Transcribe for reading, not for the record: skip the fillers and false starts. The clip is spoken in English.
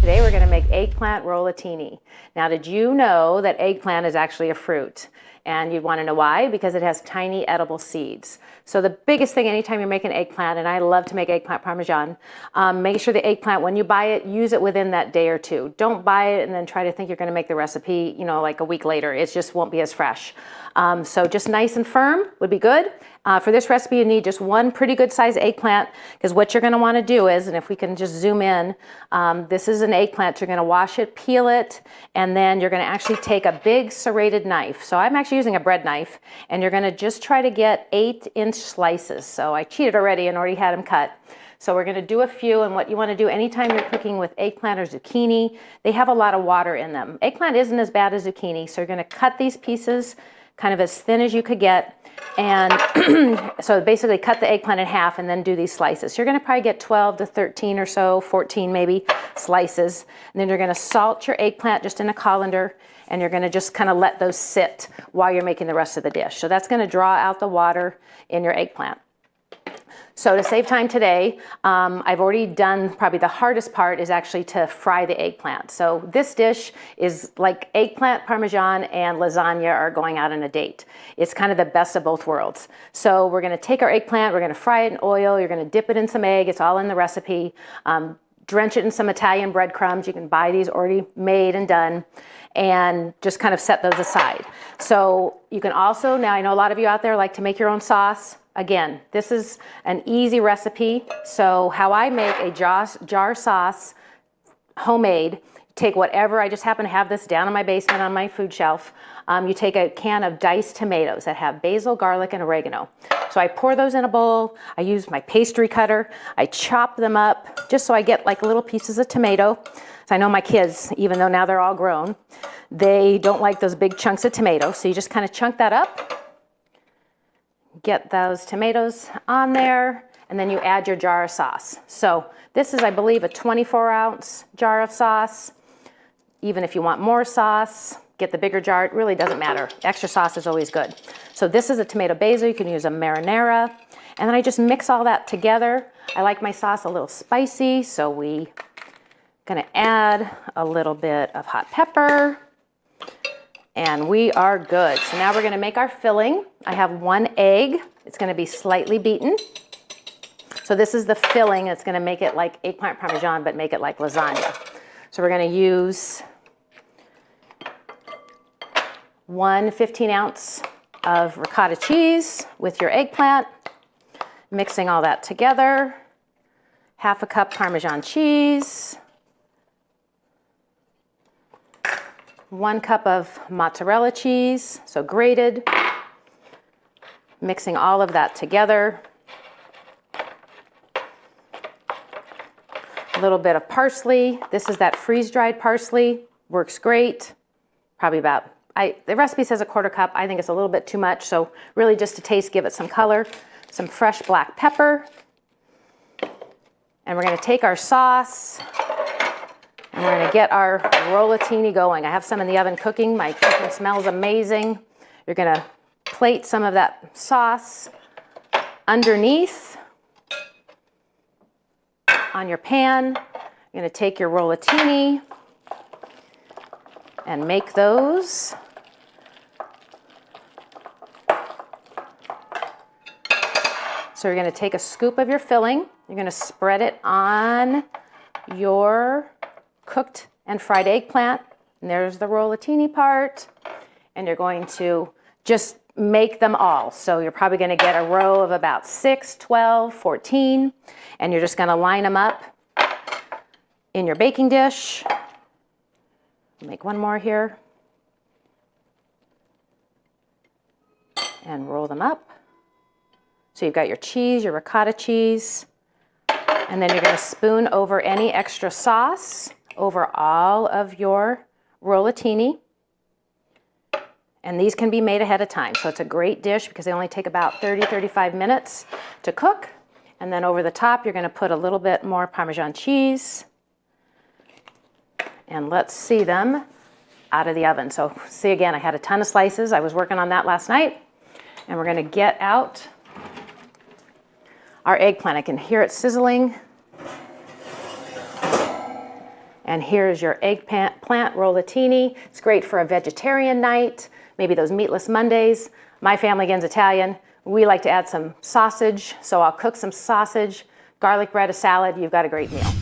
Today we're going to make eggplant rollatini. Now, did you know that eggplant is actually a fruit? And you'd want to know why? Because it has tiny edible seeds. So the biggest thing anytime you're making eggplant, and I love to make eggplant Parmesan, make sure the eggplant, when you buy it, use it within that day or two. Don't buy it and then try to think you're going to make the recipe, you know, like a week later. It just won't be as fresh. So just nice and firm would be good. For this recipe, you need just one pretty good size eggplant, because what you're going to want to do is, and if we can just zoom in, this is an eggplant. You're going to wash it, peel it, and then you're going to actually take a big serrated knife. So I'm actually using a bread knife, and you're going to just try to get 8-inch slices. So I cheated already and already had them cut. So we're going to do a few, and what you want to do anytime you're cooking with eggplant or zucchini, they have a lot of water in them. Eggplant isn't as bad as zucchini, so you're going to cut these pieces kind of as thin as you could get. And so basically cut the eggplant in half and then do these slices. You're going to probably get 12 to 13 or so, 14 maybe, slices. And then you're going to salt your eggplant just in a colander, and you're going to just kind of let those sit while you're making the rest of the dish. So that's going to draw out the water in your eggplant. So to save time today, I've already done probably the hardest part is actually to fry the eggplant. So this dish is like eggplant Parmesan and lasagna are going out on a date. It's kind of the best of both worlds. So we're going to take our eggplant, we're going to fry it in oil, you're going to dip it in some egg, it's all in the recipe. Drench it in some Italian breadcrumbs. You can buy these already made and done, and just kind of set those aside. So you can also, now I know a lot of you out there like to make your own sauce. Again, this is an easy recipe. So how I make a jar sauce, homemade, take whatever, I just happen to have this down in my basement on my food shelf. You take a can of diced tomatoes that have basil, garlic, and oregano. So I pour those in a bowl. I use my pastry cutter. I chop them up just so I get like little pieces of tomato. So I know my kids, even though now they're all grown, they don't like those big chunks of tomato. So you just kind of chunk that up. Get those tomatoes on there, and then you add your jar of sauce. So this is, I believe, a 24-ounce jar of sauce. Even if you want more sauce, get the bigger jar. It really doesn't matter. Extra sauce is always good. So this is a tomato basil. You can use a marinara. And then I just mix all that together. I like my sauce a little spicy, so we're going to add a little bit of hot pepper. And we are good. So now we're going to make our filling. I have 1 egg. It's going to be slightly beaten. So this is the filling. It's going to make it like eggplant Parmesan, but make it like lasagna. So we're going to use 1 15-ounce of ricotta cheese with your eggplant, mixing all that together. 1/2 cup Parmesan cheese. 1 cup of mozzarella cheese, so grated, mixing all of that together. A little bit of parsley. This is that freeze-dried parsley, works great. Probably about, the recipe says 1/4 cup. I think it's a little bit too much, so really just to taste, give it some color. Some fresh black pepper. And we're going to take our sauce, and we're going to get our rollatini going. I have some in the oven cooking. My kitchen smells amazing. You're going to plate some of that sauce underneath on your pan. You're going to take your rollatini and make those. So you're going to take a scoop of your filling. You're going to spread it on your cooked and fried eggplant, and there's the rollatini part, and you're going to just make them all. So you're probably going to get a row of about 6, 12, 14, and you're just going to line them up in your baking dish. Make one more here, and roll them up. So you've got your cheese, your ricotta cheese, and then you're going to spoon over any extra sauce over all of your rollatini. And these can be made ahead of time. So it's a great dish because they only take about 30-35 minutes to cook. And then over the top, you're going to put a little bit more Parmesan cheese. And let's see them out of the oven. So see again, I had a ton of slices. I was working on that last night. And we're going to get out our eggplant. I can hear it sizzling. And here's your eggplant rollatini. It's great for a vegetarian night, maybe those meatless Mondays. My family, again's Italian. We like to add some sausage, so I'll cook some sausage, garlic bread, a salad. You've got a great meal.